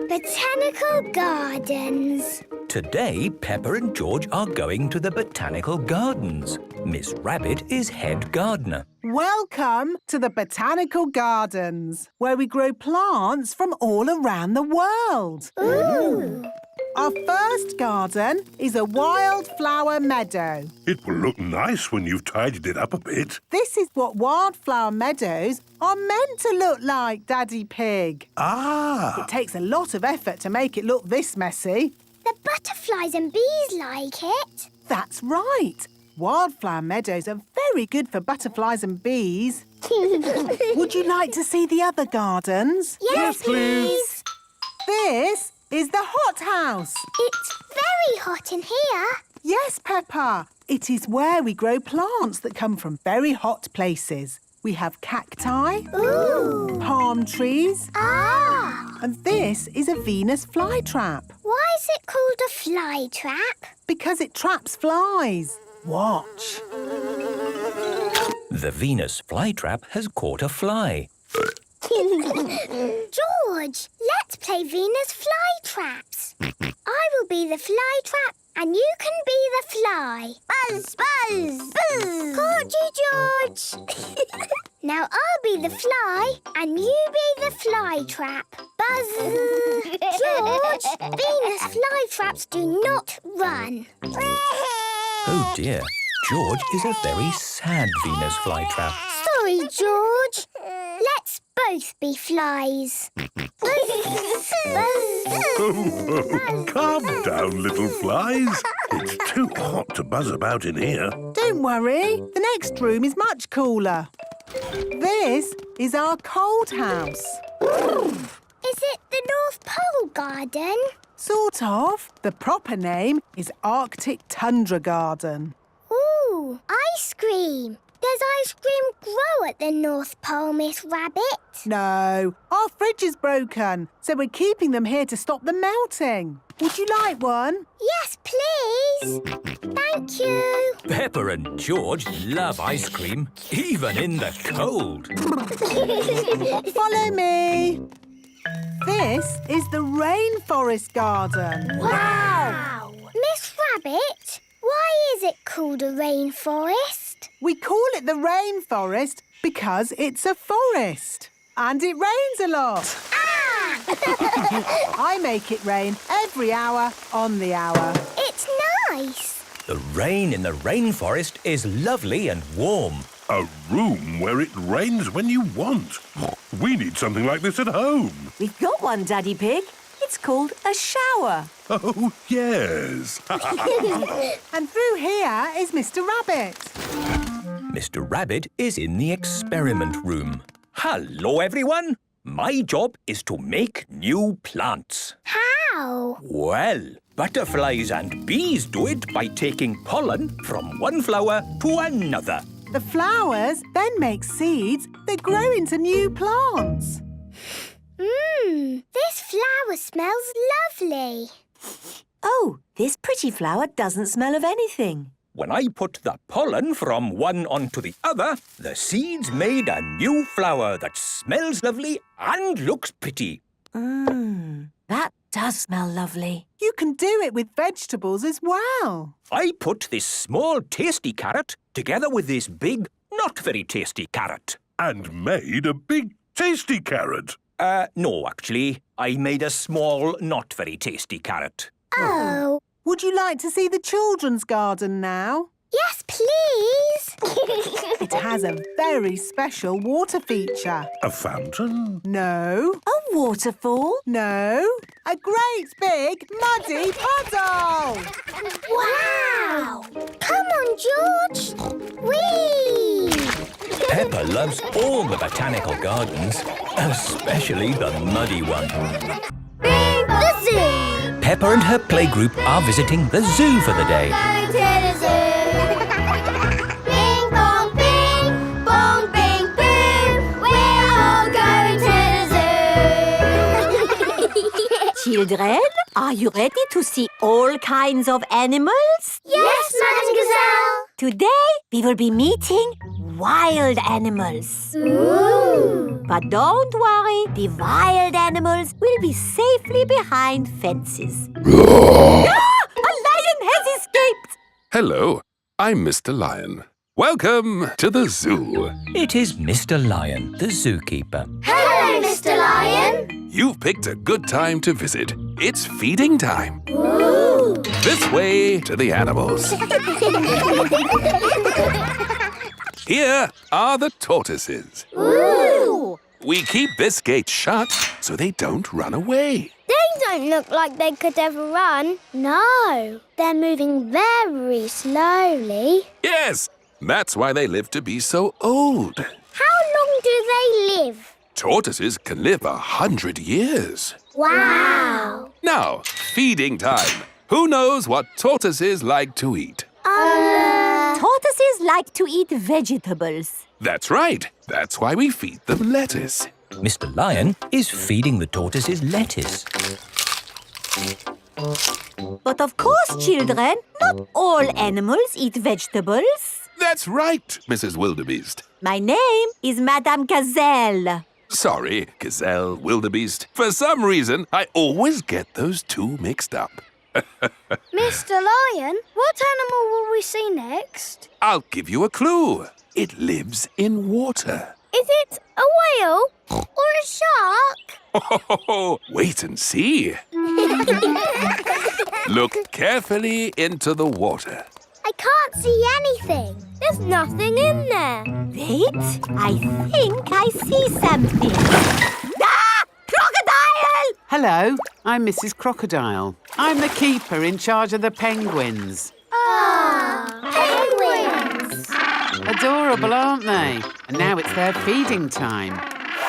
Botanical Gardens. Today, Peppa and George are going to the Botanical Gardens. Miss Rabbit is head gardener. Welcome to the Botanical Gardens, where we grow plants from all around the world. Ooh! Our first garden is a wildflower meadow. It will look nice when you've tidied it up a bit. This is what wildflower meadows are meant to look like, Daddy Pig. Ah! It takes a lot of effort to make it look this messy. The butterflies and bees like it. That's right. Wildflower meadows are very good for butterflies and bees. Would you like to see the other gardens? Yes, please. This is the hothouse. It's very hot in here. Yes, Peppa. It is where we grow plants that come from very hot places. We have cacti, Ooh! palm trees, Ah! and this is a Venus flytrap Why is it called a fly trap? because it traps flies. Watch. The Venus flytrap has caught a fly. George, let's play Venus flytraps. I will be the fly trap and you can be the fly. Buzz, buzz, buzz. Caught you, George. Now I'll be the fly and you be the fly trap. Buzz. George, Venus flytraps do not run. Oh dear, George is a very sad Venus flytrap. Sorry, George. Let's both be flies. Calm down, little flies. It's too hot to buzz about in here. Don't worry, the next room is much cooler. This is our cold house. Is it the North Pole Garden? Sort of. The proper name is Arctic Tundra Garden. Ooh, ice cream. Does ice cream grow at the North Pole, Miss Rabbit? No, our fridge is broken, so we're keeping them here to stop them melting. Would you like one? Yes, please. Thank you. Peppa and George love ice cream, even in the cold. Follow me. This is the Rainforest Garden. Wow! Miss Rabbit, why is it called a rainforest? We call it the rainforest because it's a forest. And it rains a lot. Ah! I make it rain every hour on the hour. It's nice. The rain in the rainforest is lovely and warm. A room where it rains when you want. We need something like this at home. We've got one, Daddy Pig. It's called a shower. Oh, yes. And through here is Mr. Rabbit. Mr. Rabbit is in the experiment room. Hello, everyone. My job is to make new plants. How? Well, butterflies and bees do it by taking pollen from one flower to another. The flowers then make seeds that grow into new plants. This flower smells lovely. Oh, this pretty flower doesn't smell of anything. When I put the pollen from one onto the other, the seeds made a new flower that smells lovely and looks pretty. That does smell lovely. You can do it with vegetables as well. I put this small tasty carrot together with this big, not very tasty carrot. And made a big tasty carrot. No, actually. I made a small, not very tasty carrot. Oh. Would you like to see the children's garden now? Yes, please. It has a very special water feature. A fountain? No, A waterfall? no, a great big muddy puddle. Wow! Come on, George. Whee! Peppa loves all the botanical gardens, especially the muddy one. The zoo. Peppa and her playgroup are visiting the zoo for the day. Going to the zoo. Bing bong bing, bong bing boom. We're all going to the zoo. Children, are you ready to see all kinds of animals? Yes, Madame Gazelle. Today, we will be meeting wild animals. Ooh. But don't worry, the wild animals will be safely behind fences. A lion has escaped! Hello, I'm Mr. Lion. Welcome to the zoo. It is Mr. Lion, the zookeeper. Hello, Mr. Lion. You've picked a good time to visit. It's feeding time. Ooh. This way to the animals. Here are the tortoises. Ooh. We keep this gate shut so they don't run away. They don't look like they could ever run. No, they're moving very slowly. Yes, that's why they live to be so old. How long do they live? Tortoises can live 100 years. Wow. Now, feeding time. Who knows what tortoises like to eat? Tortoises like to eat vegetables. That's right. That's why we feed them lettuce. Mr. Lion is feeding the tortoises lettuce. But of course, children, not all animals eat vegetables. That's right, Mrs. Wildebeest. My name is Madame Gazelle. Sorry, gazelle, wildebeest. For some reason, I always get those two mixed up. Mr. Lion, what animal will we see next? I'll give you a clue. It lives in water. Is it a whale or a shark? Wait and see. Look carefully into the water. I can't see anything. There's nothing in there. Wait, I think I see something. Ah! Crocodile! Hello, I'm Mrs. Crocodile. I'm the keeper in charge of the penguins. Penguins! Adorable, aren't they? And now it's their feeding time.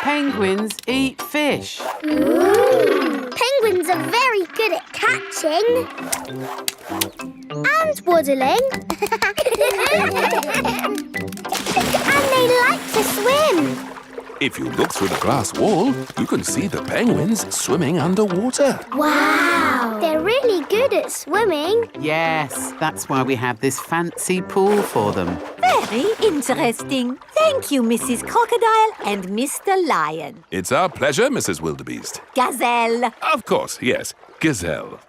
Penguins eat fish. Ooh. Penguins are very good at catching. And waddling. And they like to swim. If you look through the glass wall, you can see the penguins swimming underwater. Wow! They're really good at swimming. Yes, that's why we have this fancy pool for them. Very interesting. Thank you, Mrs. Crocodile and Mr. Lion. It's our pleasure, Mrs. Wildebeest. Gazelle. Of course, yes. Gazelle.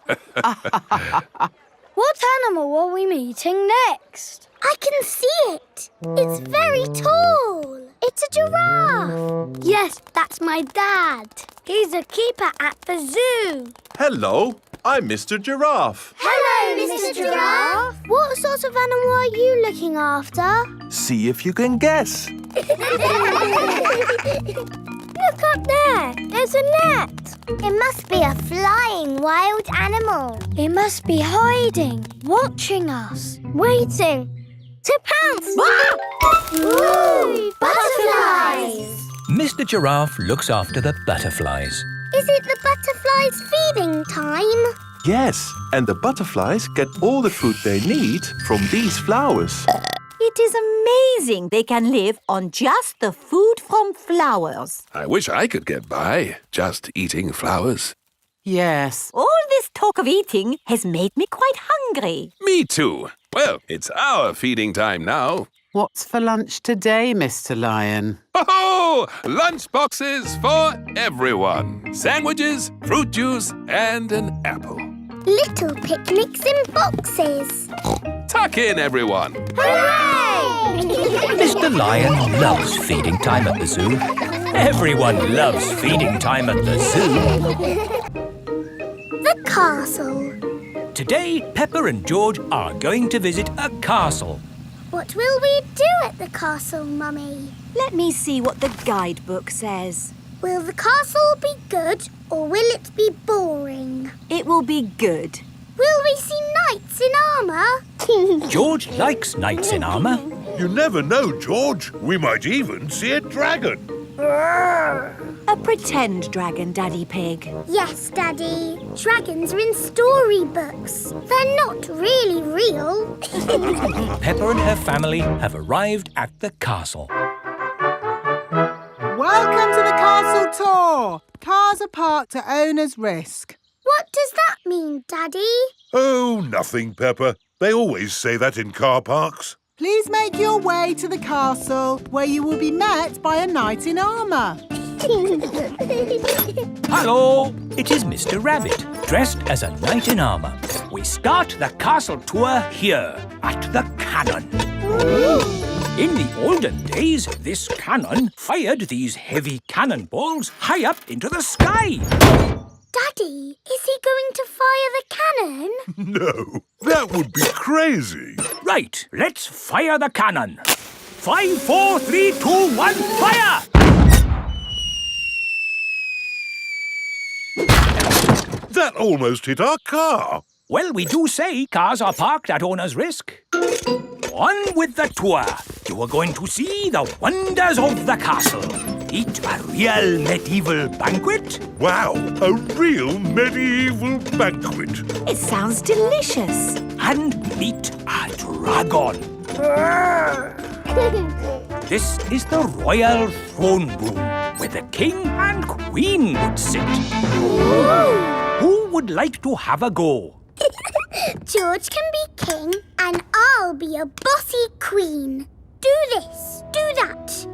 What animal are we meeting next? I can see it. It's very tall. It's a giraffe. Yes, that's my dad. He's a keeper at the zoo. Hello, I'm Mr. Giraffe. Hello, Mr. Giraffe. What sort of animal are you looking after? See if you can guess. Look up there. There's a net. It must be a flying wild animal. It must be hiding, watching us, waiting to pounce. Ooh, butterflies. Mr. Giraffe looks after the butterflies. Is it the butterflies' feeding time? Yes, and the butterflies get all the food they need from these flowers. It is amazing they can live on just the food from flowers. I wish I could get by just eating flowers. Yes. All this talk of eating has made me quite hungry. Me too. Well, it's our feeding time now. What's for lunch today, Mr. Lion? Oh, lunch boxes for everyone. Sandwiches, fruit juice, and an apple. Little picnics in boxes. Tuck in, everyone. Hooray! Mr. Lion loves feeding time at the zoo. Everyone loves feeding time at the zoo. The castle. Today, Peppa and George are going to visit a castle. What will we do at the castle, Mummy? Let me see what the guidebook says. Will the castle be good or will it be boring? It will be good. Will we see knights in armour? George likes knights in armour. You never know, George. We might even see a dragon. A pretend dragon, Daddy Pig. Yes, Daddy. Dragons are in storybooks. They're not really real. Peppa and her family have arrived at the castle. Welcome to the castle tour. Cars are parked at owner's risk. What does that mean, Daddy? Oh, nothing, Peppa. They always say that in car parks. Please make your way to the castle, where you will be met by a knight in armour. Hello, it is Mr. Rabbit, dressed as a knight in armour. We start the castle tour here, at the cannon. In the olden days, this cannon fired these heavy cannonballs high up into the sky. Daddy, is he going to fire the cannon? No, that would be crazy. Right, let's fire the cannon. 5, 4, 3, 2, 1, fire! That almost hit our car. Well, we do say cars are parked at owner's risk. On with the tour. You are going to see the wonders of the castle. Eat a real medieval banquet. Wow, a real medieval banquet. It sounds delicious. And meet a dragon. This is the royal throne room, where the king and queen would sit. Who would like to have a go? George can be king and I'll be a bossy queen. Do this, do that.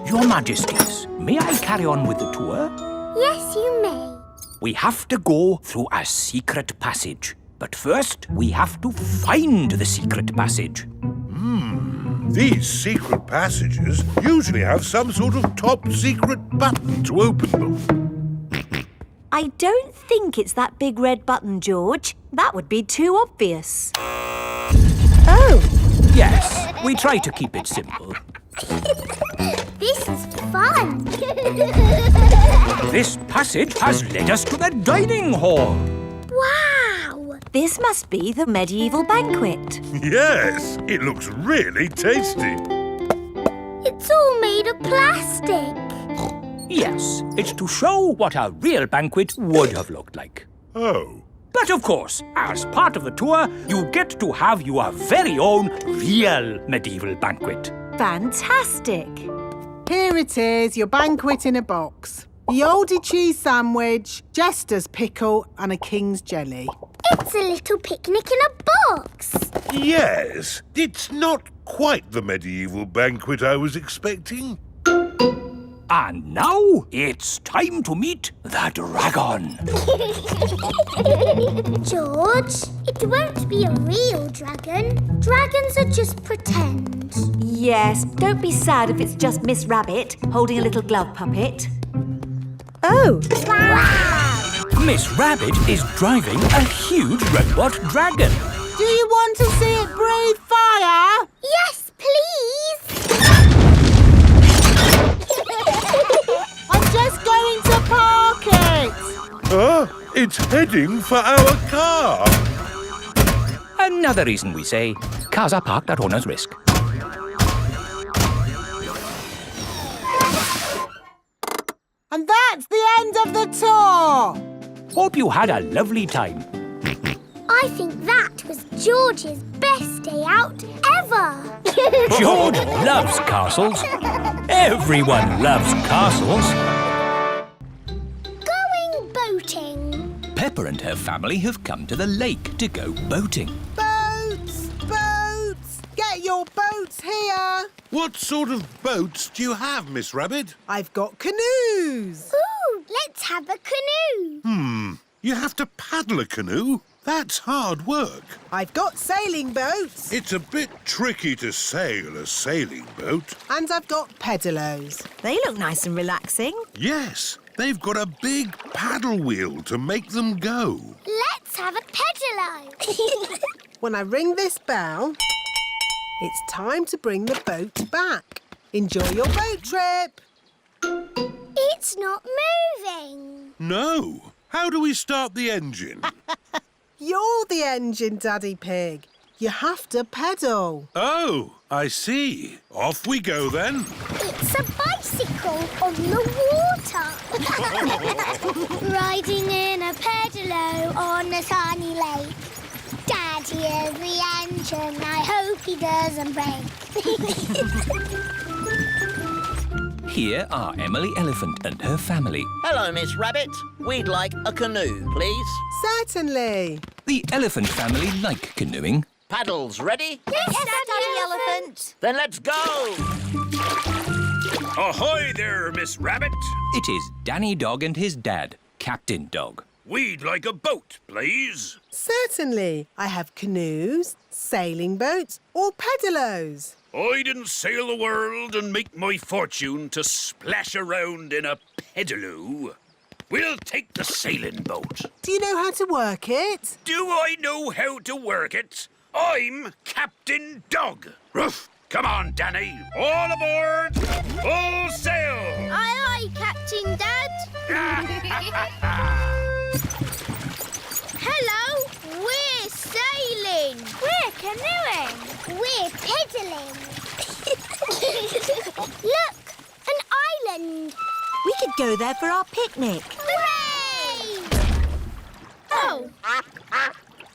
Your Majesties, may I carry on with the tour? Yes, you may. We have to go through a secret passage. But first, we have to find the secret passage. These secret passages usually have some sort of top secret button to open them. I don't think it's that big red button, George. That would be too obvious. Oh! Yes, we try to keep it simple. This is fun. This passage has led us to the dining hall. Wow! This must be the medieval banquet. Yes, it looks really tasty. It's all made of plastic. Yes, it's to show what a real banquet would have looked like. Oh. But of course, as part of the tour, you get to have your very own real medieval banquet. Fantastic! Here it is, your banquet in a box. The oldie cheese sandwich, jester's pickle and a king's jelly. It's a little picnic in a box. Yes, it's not quite the medieval banquet I was expecting. And now it's time to meet the dragon. George, it won't be a real dragon. Dragons are just pretend. Yes, don't be sad if it's just Miss Rabbit holding a little glove puppet. Oh! Wow! Miss Rabbit is driving a huge robot dragon. Do you want to see it breathe fire? Yes, please. I'm just going to park it. It's heading for our car. Another reason we say cars are parked at owner's risk. And that's the end of the tour. Hope you had a lovely time. I think that was George's best day out ever. George loves castles. Everyone loves castles. Going boating. Peppa and her family have come to the lake to go boating. Boats, boats. Get your boats here. What sort of boats do you have, Miss Rabbit? I've got canoes. Ooh, let's have a canoe. You have to paddle a canoe? That's hard work. I've got sailing boats. It's a bit tricky to sail a sailing boat. And I've got pedalos. They look nice and relaxing. Yes, they've got a big paddle wheel to make them go. Let's have a pedalo. When I ring this bell, it's time to bring the boat back. Enjoy your boat trip. It's not moving. No. How do we start the engine? You're the engine, Daddy Pig. You have to pedal. Oh, I see. Off we go then. It's a bicycle on the water. Riding in a pedalo on a sunny lake. Daddy is the engine. I hope he doesn't break. Here are Emily Elephant and her family. Hello, Miss Rabbit. We'd like a canoe, please. Certainly. The elephant family like canoeing. Paddles ready? Yes, Daddy Elephant. Then let's go. Ahoy there, Miss Rabbit. It is Danny Dog and his dad, Captain Dog. We'd like a boat, please. Certainly. I have canoes, sailing boats or pedalos. I didn't sail the world and make my fortune to splash around in a pedaloo. We'll take the sailing boat. Do you know how to work it? Do I know how to work it? I'm Captain Dog. Ruff. Come on, Danny. All aboard. Full sail. Aye, aye, Captain Dad. Hello, we're sailing. We're canoeing. We're pedaling. Look, an island. We could go there for our picnic. Hooray! Oh.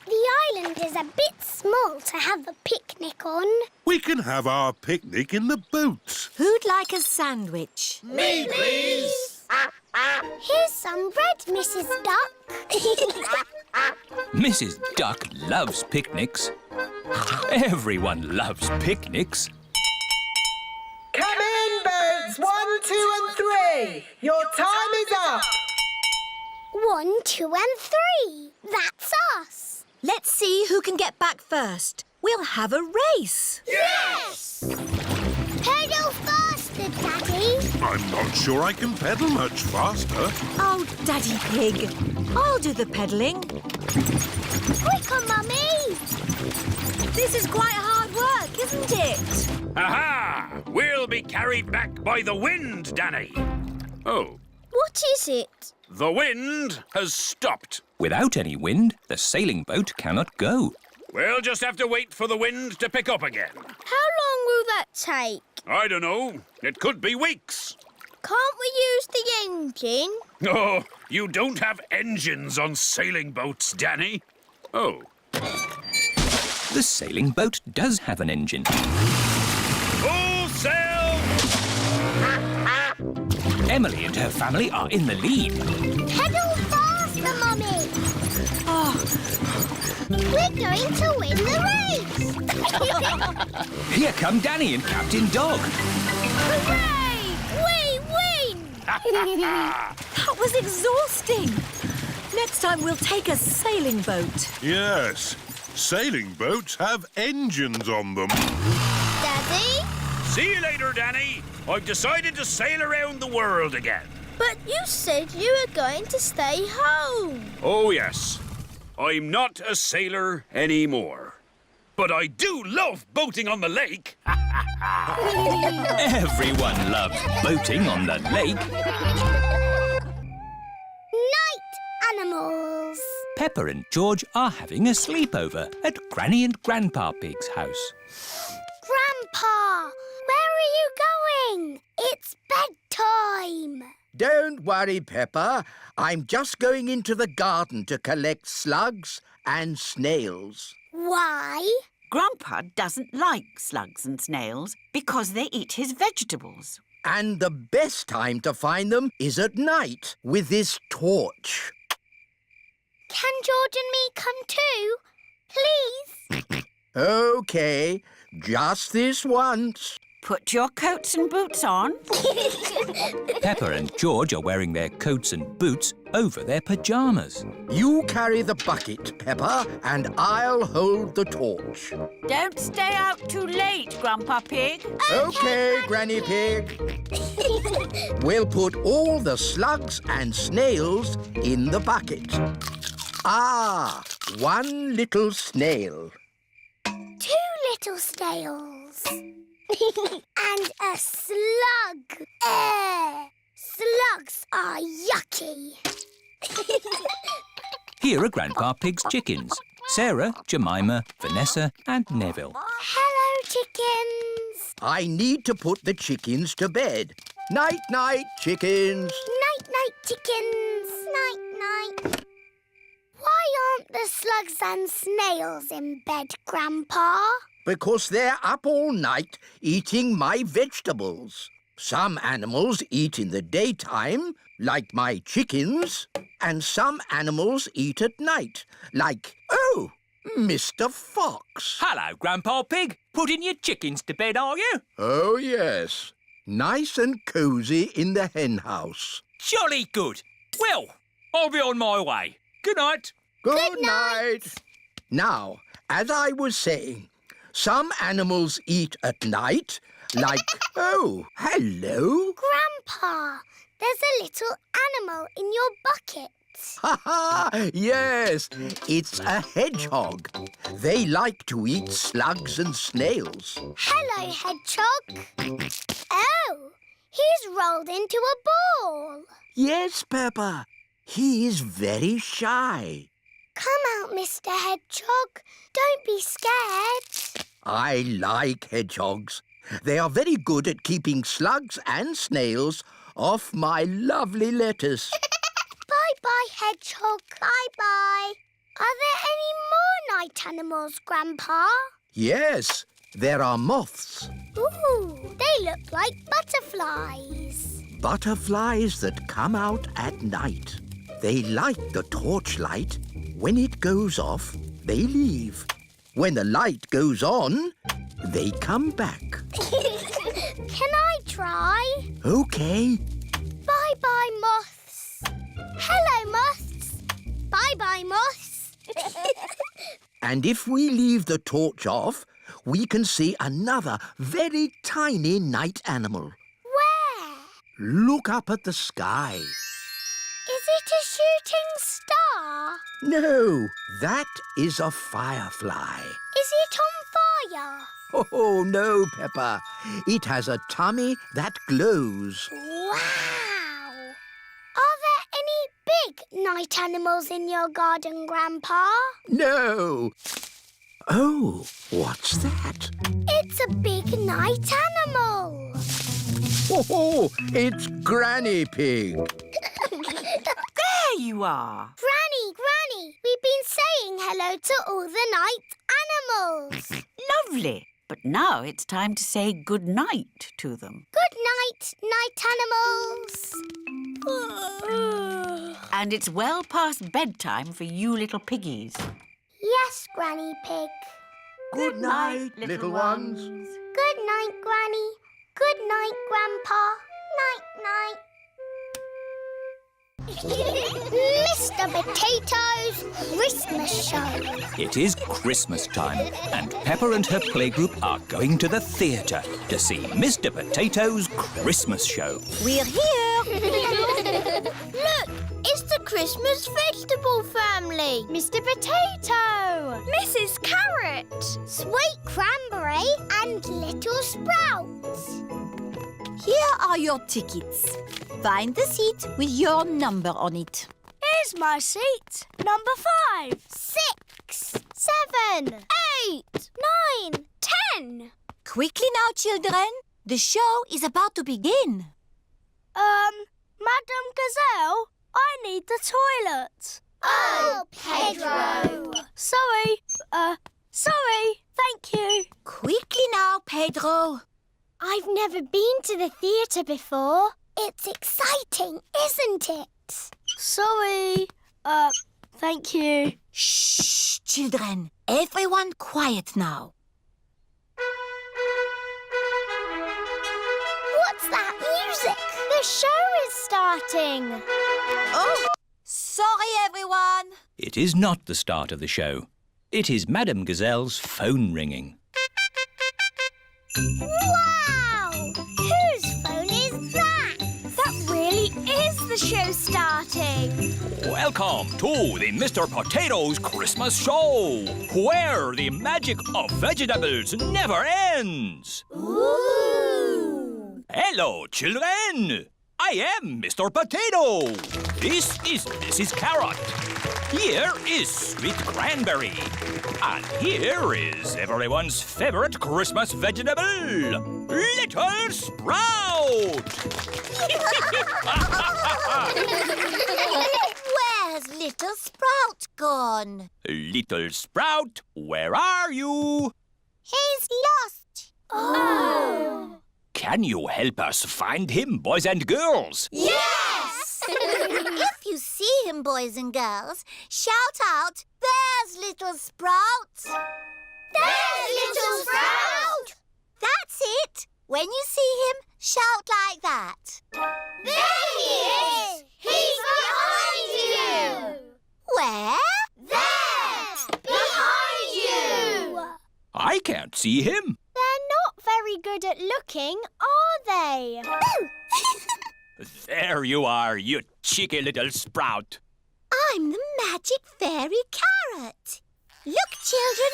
The island is a bit small to have a picnic on. We can have our picnic in the boat. Who'd like a sandwich? Me, please. Here's some bread, Mrs. Duck. Mrs. Duck loves picnics. Everyone loves picnics. Come in, boats 1, 2 and 3. Your time is up. 1, 2 and 3. That's us. Let's see who can get back first. We'll have a race. Yes! Pedal faster, Daddy. I'm not sure I can pedal much faster. Oh, Daddy Pig. I'll do the pedalling. Quicker, Mummy. This is quite hard work, isn't it? Aha! We'll be carried back by the wind, Danny. Oh, What is it? the wind has stopped. Without any wind, the sailing boat cannot go. We'll just have to wait for the wind to pick up again. How long will that take? I don't know. It could be weeks. Can't we use the engine? Oh, you don't have engines on sailing boats, Danny. Oh, The sailing boat does have an engine. full sail! Emily and her family are in the lead. Pedal faster, Mummy. Oh, We're going to win the race. Here come Danny and Captain Dog. Hooray! We win! that was exhausting. Next time we'll take a sailing boat. Yes, sailing boats have engines on them. Daddy? See you later, Danny. I've decided to sail around the world again. But you said you were going to stay home. Oh, yes. I'm not a sailor anymore. But I do love boating on the lake. Everyone loves boating on the lake. Night animals. Peppa and George are having a sleepover at Granny and Grandpa Pig's house. Grandpa, where are you going? It's bedtime. Don't worry, Peppa. I'm just going into the garden to collect slugs and snails. Why? Grandpa doesn't like slugs and snails because they eat his vegetables. And the best time to find them is at night with this torch. Can George and me come too? Please? OK, just this once. Put your coats and boots on. Peppa and George are wearing their coats and boots over their pyjamas. You carry the bucket, Peppa, and I'll hold the torch. Don't stay out too late, Grandpa Pig. OK, Granny Pig. We'll put all the slugs and snails in the bucket. Ah, one little snail. 2 little snails. And a slug. Slugs are yucky. Here are Grandpa Pig's chickens. Sarah, Jemima, Vanessa and Neville. Hello, chickens. I need to put the chickens to bed. Night-night, chickens. Night-night, chickens. Night-night. Why aren't the slugs and snails in bed, Grandpa? Because they're up all night eating my vegetables. Some animals eat in the daytime, like my chickens, and some animals eat at night, like, oh, Mr. Fox. Hello, Grandpa Pig. Putting your chickens to bed, are you? Oh, yes. Nice and cosy in the hen house. Jolly good. Well, I'll be on my way. Good night. Good night. Now, as I was saying, some animals eat at night, like... Oh, hello. Grandpa, there's a little animal in your bucket. Ha ha! Yes, it's a hedgehog. They like to eat slugs and snails. Hello, hedgehog. Oh, he's rolled into a ball. Yes, Peppa. He is very shy. Come out, Mr. Hedgehog. Don't be scared. I like hedgehogs. They are very good at keeping slugs and snails off my lovely lettuce. Bye-bye, hedgehog. Bye-bye. Are there any more night animals, Grandpa? Yes, there are moths. Ooh, they look like butterflies. Butterflies that come out at night. They like the torchlight. When it goes off, they leave. When the light goes on, they come back. Can I try? OK. Bye-bye, moths. Hello, moths. Bye-bye, moths. And if we leave the torch off, we can see another very tiny night animal. Where? Look up at the sky. Is it a shooting star? No, that is a firefly. Is it on fire? Oh, no, Peppa. It has a tummy that glows. Wow! Are there any big night animals in your garden, Grandpa? No. Oh, what's that? It's a big night animal. Oh, it's Granny Pig. There you are. Granny, we've been saying hello to all the night animals. Lovely. But now it's time to say good night to them. Good night, night animals. And it's well past bedtime for you little piggies. Yes, Granny Pig. Good night, little ones. Good night, Granny. Good night, Grandpa. Night-night. Mr. Potato's Christmas Show. It is Christmas time, and Peppa and her playgroup are going to the theatre to see Mr. Potato's Christmas Show. We're here. Look, it's the Christmas vegetable family. Mr. Potato, Mrs. Carrot, Sweet Cranberry and Little Sprouts. Here are your tickets. Find the seat with your number on it. Here's my seat. Number 5, 6, 7, 8, 9, 10. Quickly now, children. The show is about to begin. Madam Gazelle, I need the toilet. Oh, Pedro. Sorry. Thank you. Quickly now, Pedro. I've never been to the theatre before. It's exciting, isn't it? Sorry. Thank you. Shh, children. Everyone quiet now. What's that music? The show is starting. Oh, sorry, everyone. It is not the start of the show. It is Madame Gazelle's phone ringing. Wow! Whose phone is that? That really is the show starting. Welcome to the Mr. Potato's Christmas Show, where the magic of vegetables never ends. Ooh! Hello, children. I am Mr. Potato. This is Mrs. Carrot. Here is Sweet Cranberry. And here is everyone's favorite Christmas vegetable, Little Sprout. Where's Little Sprout gone? Little Sprout, where are you? He's lost. Oh! Can you help us find him, boys and girls? Yes! If you see him, boys and girls, shout out, "There's Little Sprout!" There's Little Sprout! That's it! When you see him, shout like that. There he is! He's behind you! Where? There! Behind you! I can't see him. They're not very good at looking, are they? There you are, you cheeky little sprout. I'm the magic fairy carrot. Look, children,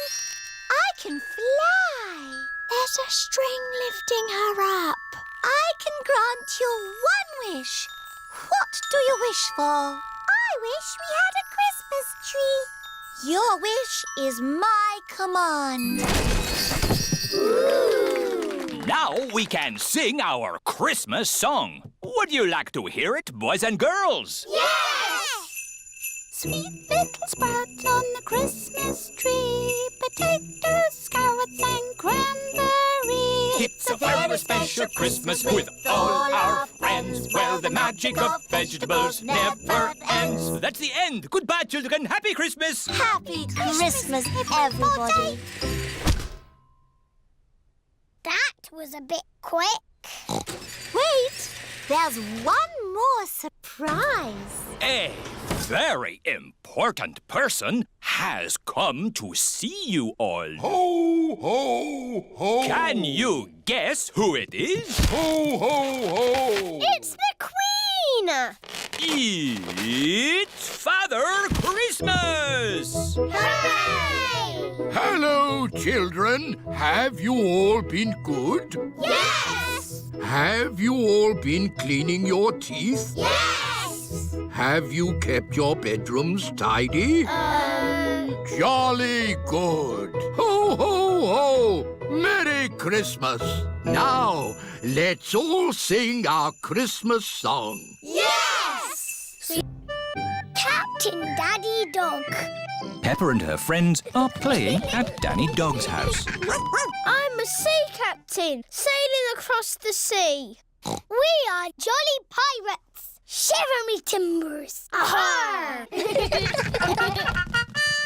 I can fly. There's a string lifting her up. I can grant you one wish. What do you wish for? I wish we had a Christmas tree. Your wish is my command. Now we can sing our Christmas song. Would you like to hear it, boys and girls? Yes! Sweet little sprouts on the Christmas tree, potatoes, carrots and cranberries. It's a very special Christmas with all our friends, where the magic of vegetables never ends. That's the end. Goodbye, children. Happy Christmas. Happy Christmas, everybody. That was a bit quick. Wait, there's one more surprise. A very important person has come to see you all. Ho, ho, ho. Can you guess who it is? Ho, ho, ho. It's the Queen! It's Father Christmas! Hooray! Hello, children. Have you all been good? Yes! Have you all been cleaning your teeth? Yes! Have you kept your bedrooms tidy? Jolly good. Ho, ho, ho. Merry Christmas. Now, let's all sing our Christmas song. Yes! Captain Daddy Dog. Peppa and her friends are playing at Danny Dog's house. I'm a sea captain, sailing across the sea. We are jolly pirates. Shiver me timbers. Aha!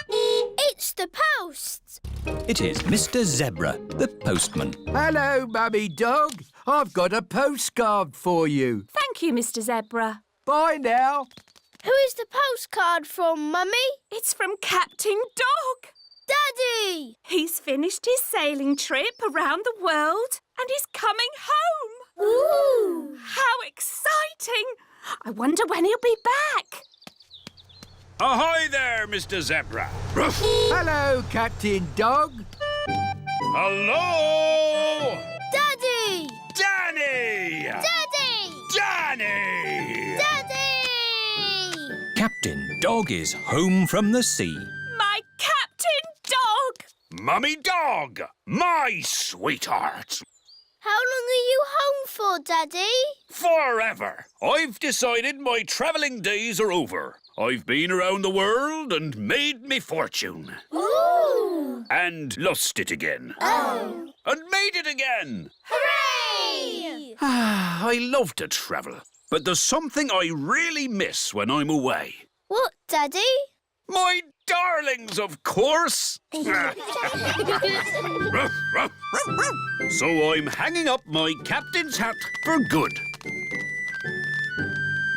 It's the post. It is Mr. Zebra, the postman. Hello, Mummy Dog. I've got a postcard for you. Thank you, Mr. Zebra. Bye now. Who is the postcard from, Mummy? It's from Captain Dog. Daddy! He's finished his sailing trip around the world and he's coming home. Ooh! How exciting! I wonder when he'll be back. Ahoy there, Mr. Zebra. Ruff. Hello, Captain Dog. Hello! Daddy! Danny! Daddy! Danny! Daddy! Captain Dog is home from the sea. My Captain Dog! Mummy Dog, my sweetheart. How long are you home for, Daddy? Forever. I've decided my travelling days are over. I've been around the world and made me fortune. Ooh! And lost it again. Oh! And made it again. Hooray! I love to travel, but there's something I really miss when I'm away. What, Daddy? My darlings, of course. Ruff, ruff. So I'm hanging up my captain's hat for good.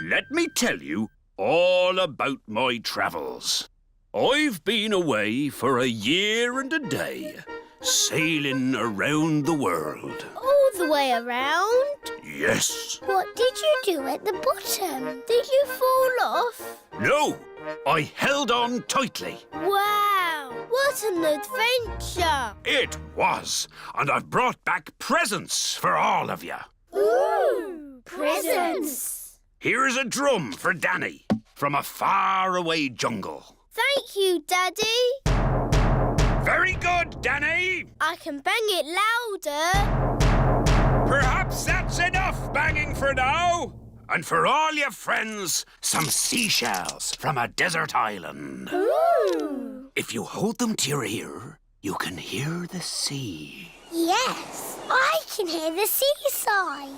Let me tell you all about my travels. I've been away for a year and a day, sailing around the world. All the way around? Yes. What did you do at the bottom? Did you fall off? No, I held on tightly. Wow! What an adventure! It was, and I've brought back presents for all of you. Ooh! Presents! Here's a drum for Danny from a faraway jungle. Thank you, Daddy. Very good, Danny. I can bang it louder. Perhaps that's enough banging for now. And for all your friends, some seashells from a desert island. Ooh! If you hold them to your ear, you can hear the sea. Yes, I can hear the seaside.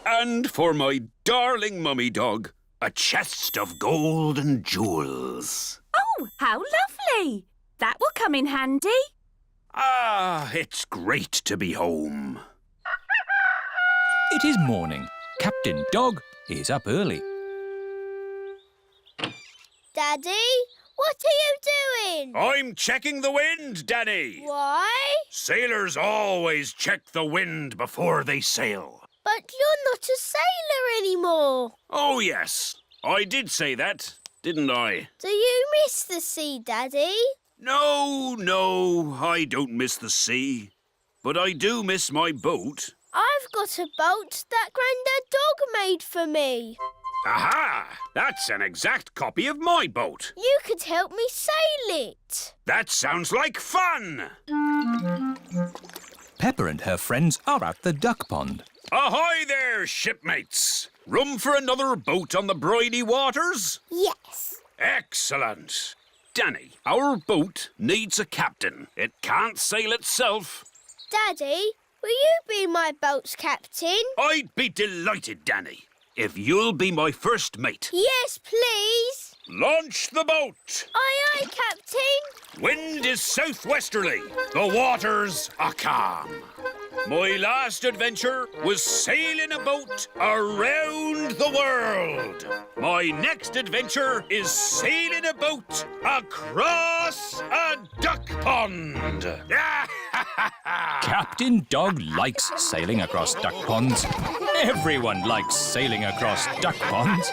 And for my darling mummy dog, a chest of gold and jewels. Oh, how lovely! That will come in handy. Ah, it's great to be home. It is morning. Captain Dog is up early. Daddy, what are you doing? I'm checking the wind, Danny. Why? Sailors always check the wind before they sail. But you're not a sailor anymore. Oh, yes. I did say that, didn't I? Do you miss the sea, Daddy? No, I don't miss the sea. But I do miss my boat. I've got a boat that Grandad Dog made for me. Aha! That's an exact copy of my boat. You could help me sail it. That sounds like fun! Peppa and her friends are at the duck pond. Ahoy there, shipmates! Room for another boat on the briny waters? Yes. Excellent. Danny, our boat needs a captain. It can't sail itself. Daddy, will you be my boat's captain? I'd be delighted, Danny, if you'll be my first mate. Yes, please. Launch the boat. Aye, aye, Captain. Wind is southwesterly. The waters are calm. My last adventure was sailing a boat around the world. My next adventure is sailing a boat across a duck pond. Captain Dog likes sailing across duck ponds. Everyone likes sailing across duck ponds.